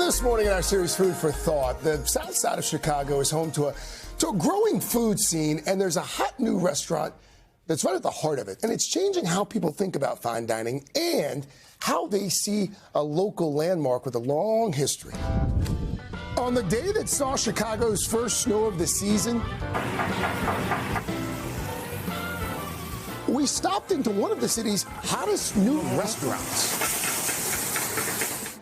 This morning in our series Food for Thought, the south side of Chicago is home to a growing food scene, and there's a hot new restaurant that's right at the heart of it. And it's changing how people think about fine dining and how they see a local landmark with a long history. On the day that saw Chicago's first snow of the season, we stopped into one of the city's hottest new restaurants.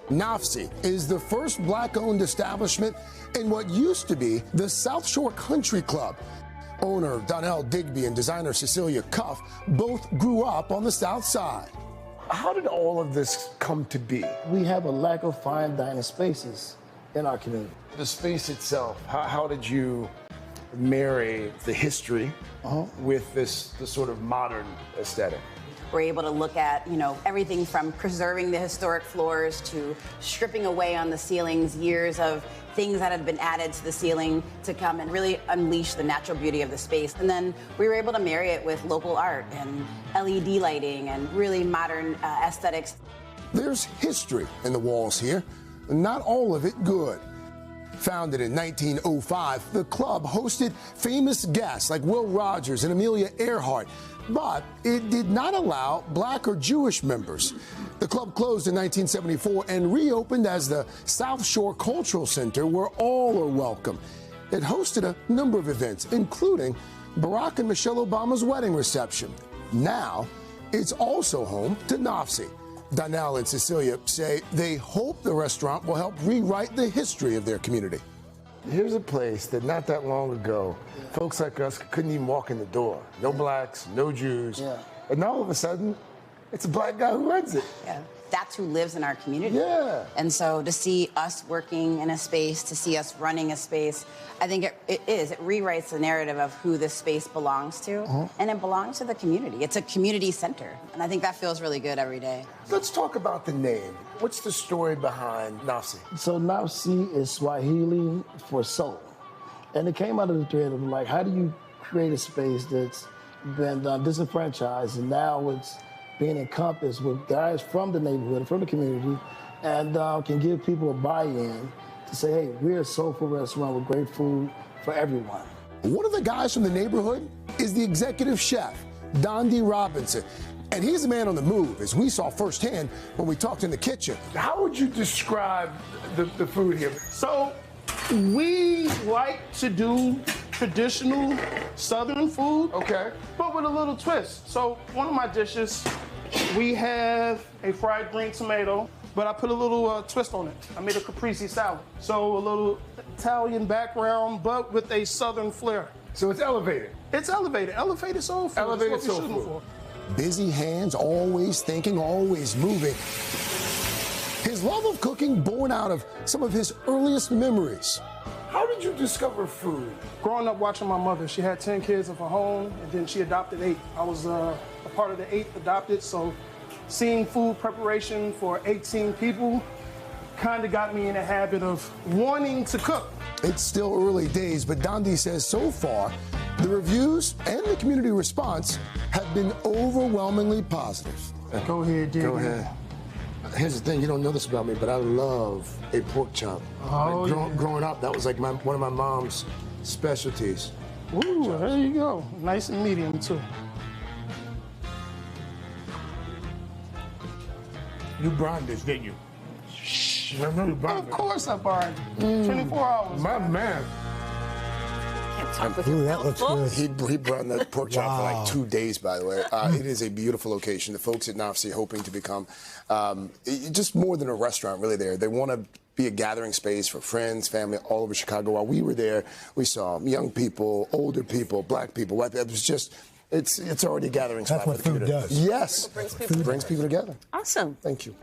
Nafsi is the first black-owned establishment in what used to be the South Shore Country Club. Owner Donnell Digby and designer Cecilia Cuff both grew up on the South Side. How did all of this come to be? We have a lack of fine dining spaces in our community. The space itself, how did you marry the history with this sort of modern aesthetic? We're able to look at, everything from preserving the historic floors to stripping away on the ceilings years of things that had been added to the ceiling to come and really unleash the natural beauty of the space. And then we were able to marry it with local art and LED lighting and really modern aesthetics. There's history in the walls here, not all of it good. Founded in 1905, the club hosted famous guests like Will Rogers and Amelia Earhart, but it did not allow black or Jewish members. The club closed in 1974 and reopened as the South Shore Cultural Center, where all are welcome. It hosted a number of events, including Barack and Michelle Obama's wedding reception. Now, it's also home to Nafsi. Donnell and Cecilia say they hope the restaurant will help rewrite the history of their community. Here's a place that not that long ago, folks like us couldn't even walk in the door. No blacks, no Jews. Yeah. And now all of a sudden, it's a black guy who runs it. Yeah. That's who lives in our community. Yeah. And so to see us working in a space, to see us running a space, I think it rewrites the narrative of who this space belongs to, and it belongs to the community. It's a community center, and I think that feels really good every day. Let's talk about the name. What's the story behind Nafsi? So Nafsi is Swahili for soul. And it came out of the thread of like, how do you create a space that's been disenfranchised and now it's being encompassed with guys from the neighborhood, from the community, and can give people a buy-in to say, hey, we're a soulful restaurant with great food for everyone. One of the guys from the neighborhood is the executive chef, Donnell Robinson. And he's a man on the move, as we saw firsthand when we talked in the kitchen. How would you describe the food here? So we like to do traditional Southern food, but with a little twist. So one of my dishes, we have a fried green tomato, but I put a little twist on it. I made a caprese salad. So a little Italian background, but with a Southern flair. So it's elevated. It's elevated. Elevated soul food. Elevated soul food. Busy hands, always thinking, always moving. His love of cooking born out of some of his earliest memories. How did you discover food? Growing up watching my mother, she had 10 kids of her own, and then she adopted 8. I was a part of the 8th adopted, so seeing food preparation for 18 people kind of got me in the habit of wanting to cook. It's still early days, but Donnell says so far, the reviews and the community response have been overwhelmingly positive. Go ahead, Digby. Go ahead. Here's the thing, you don't know this about me, but I love a pork chop. Growing up, that was like one of my mom's specialties. Ooh, there you go. Nice and medium, too. You brined this, didn't you? I know you brined Of course I brined it. 24 hours. My man. Ooh, that looks good. He brought that pork chop for like 2 days, by the way. It is a beautiful location. The folks at Nafsi hoping to become just more than a restaurant, really there. They want to be a gathering space for friends, family all over Chicago. While we were there, we saw young people, older people, black people, white people. It was just, it's already a gathering spot for the community. That's what food does. Yes. Brings people together. Awesome. Thank you.